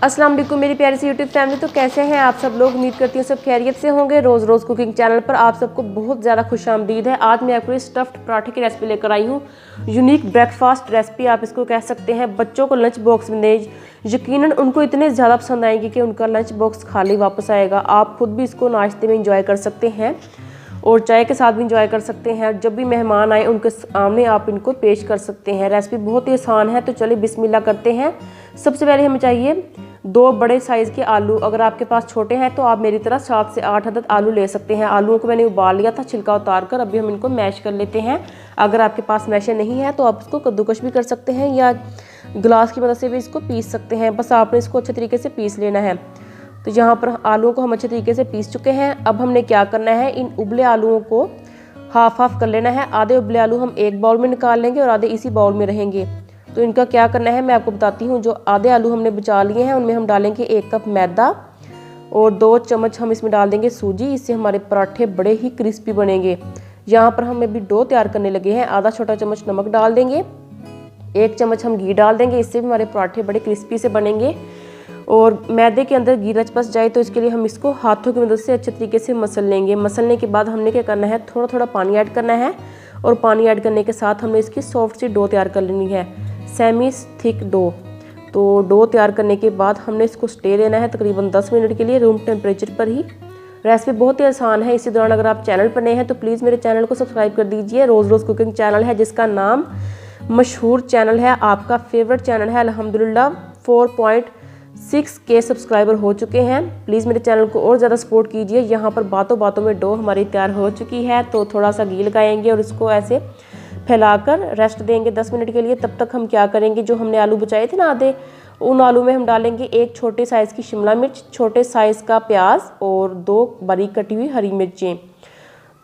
अस्सलाम वालेकुम मेरी प्यारी सी यूट्यूब फैमिली। तो कैसे हैं आप सब लोग? उम्मीद करती हूँ सब खैरियत से होंगे। रोज़ रोज़ कुकिंग चैनल पर आप सबको बहुत ज़्यादा खुशामदीद है। आज मैं आपको स्टफ्ड पराठे की रेसिपी लेकर आई हूँ। यूनिक ब्रेकफास्ट रेसिपी आप इसको कह सकते हैं। बच्चों को लंच बॉक्स में दे, यकीनन उनको इतने ज़्यादा पसंद आएंगे कि उनका लंच बॉक्स खाली वापस आएगा। आप खुद भी इसको नाश्ते में इंजॉय कर सकते हैं और चाय के साथ भी इंजॉय कर सकते हैं। जब भी मेहमान आए उनके सामने आप इनको पेश कर सकते हैं। रेसिपी बहुत ही आसान है, तो चलिए बिस्मिल्लाह करते हैं। सबसे पहले हमें चाहिए 2 बड़े साइज़ के आलू। अगर आपके पास छोटे हैं तो आप मेरी तरह 7 से 8 अदद आलू ले सकते हैं। आलूओं को मैंने उबाल लिया था छिलका उतार कर। अभी हम इनको मैश कर लेते हैं। अगर आपके पास मैशर नहीं है तो आप इसको कद्दूकश भी कर सकते हैं या गिलास की मदद से भी इसको पीस सकते हैं। बस आपने इसको अच्छे तरीके से पीस लेना है। तो यहाँ पर आलूओं को हम अच्छे तरीके से पीस चुके हैं। अब हमने क्या करना है, इन उबले आलूओं को हाफ हाफ कर लेना है। आधे उबले आलू हम एक बाउल में निकाल लेंगे और आधे इसी बाउल में रहेंगे। तो इनका क्या करना है मैं आपको बताती हूँ। जो आधे आलू हमने बचा लिए हैं उनमें हम डालेंगे 1 कप मैदा और 2 चम्मच हम इसमें डाल देंगे सूजी। इससे हमारे पराठे बड़े ही क्रिस्पी बनेंगे। यहाँ पर हम अभी डो तैयार करने लगे हैं। आधा छोटा चम्मच नमक डाल देंगे, 1 चम्मच हम घी डाल देंगे। इससे भी हमारे पराठे बड़े क्रिस्पी से बनेंगे। और मैदे के अंदर घी रच बस जाए तो इसके लिए हम इसको हाथों की मदद से अच्छे तरीके से मसल लेंगे। मसलने के बाद हमने क्या करना है, थोड़ा थोड़ा पानी ऐड करना है और पानी ऐड करने के साथ हमने इसकी सॉफ्ट सी डो तैयार कर लेनी है, सेमी थिक डो। तो डो तैयार करने के बाद हमने इसको स्टे देना है तकरीबन 10 मिनट के लिए रूम टेम्परेचर पर ही। रेसिपी बहुत ही आसान है। इसी दौरान अगर आप चैनल पर नए हैं तो प्लीज़ मेरे चैनल को सब्सक्राइब कर दीजिए। रोज़ रोज़ कुकिंग चैनल है जिसका नाम मशहूर चैनल है, आपका फेवरेट चैनल है। अल्हम्दुलिल्लाह 4.6K सब्सक्राइबर हो चुके हैं। प्लीज़ मेरे चैनल को और ज़्यादा सपोर्ट कीजिए। यहाँ पर बातों बातों में डो हमारी तैयार हो चुकी है। तो थोड़ा सा घी लगाएंगे और इसको ऐसे फैलाकर रेस्ट देंगे 10 मिनट के लिए। तब तक हम क्या करेंगे, जो हमने आलू बचाए थे ना आधे, उन आलू में हम डालेंगे 1 छोटे साइज़ की शिमला मिर्च, छोटे साइज़ का प्याज और 2 बारीक कटी हुई हरी मिर्चें।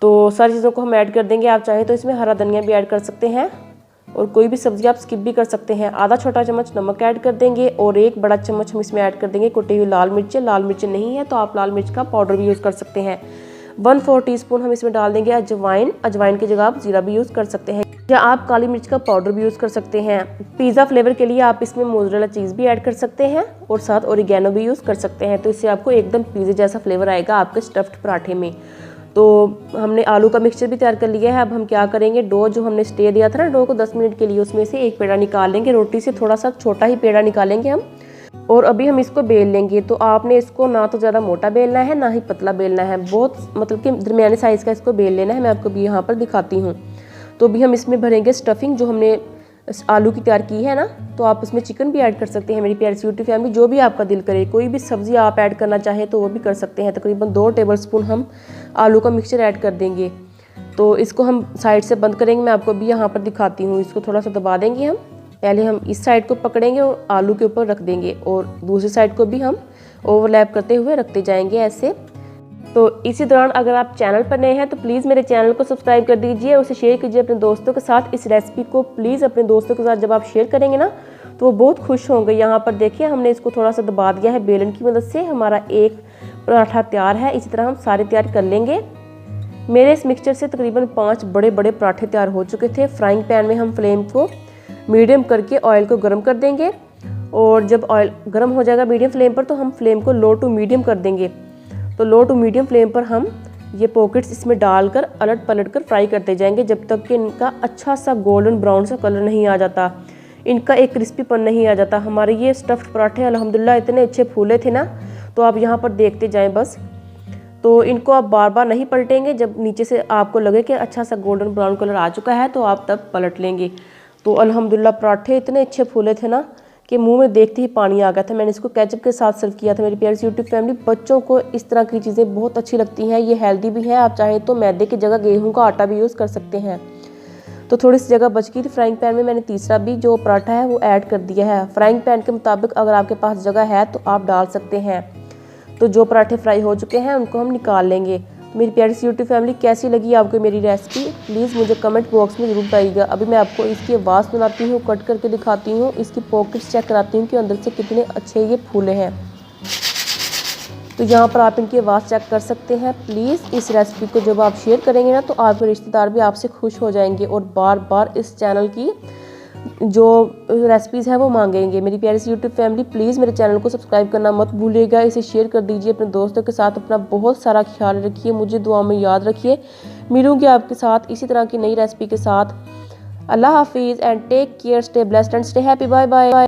तो सारी चीज़ों को हम ऐड कर देंगे। आप चाहें तो इसमें हरा धनिया भी ऐड कर सकते हैं और कोई भी सब्ज़ी आप स्किप भी कर सकते हैं। आधा छोटा चम्मच नमक ऐड कर देंगे और 1 बड़ा चम्मच हम इसमें ऐड कर देंगे कुटी हुई लाल मिर्चें। लाल मिर्चें नहीं है तो आप लाल मिर्च का पाउडर भी यूज़ कर सकते हैं। 1/4 टीस्पून हम इसमें डाल देंगे अजवाइन। अजवाइन की जगह आप जीरा भी यूज़ कर सकते हैं या आप काली मिर्च का पाउडर भी यूज़ कर सकते हैं। पिज़्ज़ा फ्लेवर के लिए आप इसमें मोज़रेला चीज़ भी ऐड कर सकते हैं और साथ ओरिगेनो भी यूज़ कर सकते हैं। तो इससे आपको एकदम पिज़्ज़ा जैसा फ्लेवर आएगा आपके स्टफ्ड पराठे में। तो हमने आलू का मिक्सचर भी तैयार कर लिया है। अब हम क्या करेंगे, डो जो हमने स्टे दिया था ना डो को 10 मिनट के लिए, उसमें से एक पेड़ा निकाल लेंगे। रोटी से थोड़ा सा छोटा ही पेड़ा निकालेंगे हम और अभी हम इसको बेल लेंगे। तो आपने इसको ना तो ज़्यादा मोटा बेलना है ना ही पतला बेलना है, बहुत मतलब कि दरमियाने साइज़ का इसको बेल लेना है। मैं आपको भी यहाँ पर दिखाती हूँ। तो अभी हम इसमें भरेंगे स्टफिंग जो हमने आलू की तैयार की है ना। तो आप उसमें चिकन भी ऐड कर सकते हैं मेरी प्यारी सी यूट्यूब फैमिली, जो भी आपका दिल करे। कोई भी सब्ज़ी आप ऐड करना चाहें तो वो भी कर सकते हैं। तकरीबन 2 टेबलस्पून हम आलू का मिक्सचर ऐड कर देंगे। तो इसको हम साइड से बंद करेंगे। मैं आपको भी यहाँ पर दिखाती हूँ। इसको थोड़ा सा दबा देंगे हम। पहले हम इस साइड को पकड़ेंगे और आलू के ऊपर रख देंगे और दूसरी साइड को भी हम ओवरलैप करते हुए रखते जाएंगे ऐसे। तो इसी दौरान अगर आप चैनल पर नए हैं तो प्लीज़ मेरे चैनल को सब्सक्राइब कर दीजिए, उसे शेयर कीजिए अपने दोस्तों के साथ। इस रेसिपी को प्लीज़ अपने दोस्तों के साथ जब आप शेयर करेंगे ना तो वो बहुत खुश होंगे। यहाँ पर देखिए हमने इसको थोड़ा सा दबा दिया है बेलन की मदद से। हमारा एक पराठा तैयार है। इसी तरह हम सारे तैयार कर लेंगे। मेरे इस मिक्सचर से तकरीबन 5 बड़े बड़े पराठे तैयार हो चुके थे। फ्राइंग पैन में हम फ्लेम को मीडियम करके ऑयल को गर्म कर देंगे और जब ऑयल गर्म हो जाएगा मीडियम फ्लेम पर तो हम फ्लेम को लो टू मीडियम कर देंगे। तो लो टू मीडियम फ्लेम पर हम ये पॉकेट्स इसमें डालकर अलट पलट कर फ्राई करते जाएंगे जब तक कि इनका अच्छा सा गोल्डन ब्राउन सा कलर नहीं आ जाता, इनका एक क्रिस्पीपन नहीं आ जाता। हमारे ये स्टफ्ड पराठे अल्हम्दुलिल्लाह इतने अच्छे फूले थे ना। तो आप यहाँ पर देखते जाएं बस। तो इनको आप बार बार नहीं पलटेंगे। जब नीचे से आपको लगे कि अच्छा सा गोल्डन ब्राउन कलर आ चुका है तो आप तब पलट लेंगे। तो अल्हम्दुलिल्लाह पराठे इतने अच्छे फूले थे ना कि मुंह में देखते ही पानी आ गया था। मैंने इसको केचप के साथ सर्व किया था मेरी प्यारी सी यूट्यूब फैमिली। बच्चों को इस तरह की चीज़ें बहुत अच्छी लगती हैं। ये हेल्दी भी है। आप चाहें तो मैदे की जगह गेहूं का आटा भी यूज़ कर सकते हैं। तो थोड़ी सी जगह बच गई थी फ्राइंग पैन में, मैंने तीसरा भी जो पराठा है वो ऐड कर दिया है। फ्राइंग पैन के मुताबिक अगर आपके पास जगह है तो आप डाल सकते हैं। तो जो पराठे फ्राई हो चुके हैं उनको हम निकाल लेंगे। तो मेरी प्यारी सी यूट्यूब फैमिली कैसी लगी आपको मेरी रेसिपी, प्लीज़ मुझे कमेंट बॉक्स में ज़रूर बताइएगा। अभी मैं आपको इसकी आवाज़ सुनाती हूँ, कट करके दिखाती हूँ, इसकी पॉकेट्स चेक कराती हूँ कि अंदर से कितने अच्छे ये फूले हैं। तो यहाँ पर आप इनकी आवाज़ चेक कर सकते हैं। प्लीज़ इस रेसिपी को जब आप शेयर करेंगे ना तो आपके रिश्तेदार भी आपसे खुश हो जाएंगे और बार बार इस चैनल की जो रेसिपीज़ हैं वो मांगेंगे। मेरी प्यारी सी यूट्यूब फैमिली, प्लीज़ मेरे चैनल को सब्सक्राइब करना मत भूलिएगा, इसे शेयर कर दीजिए अपने दोस्तों के साथ। अपना बहुत सारा ख्याल रखिए, मुझे दुआ में याद रखिए। मिलूंगी आपके साथ इसी तरह की नई रेसिपी के साथ। अल्लाह हाफिज़ and take care, stay blessed and stay happy. Bye bye.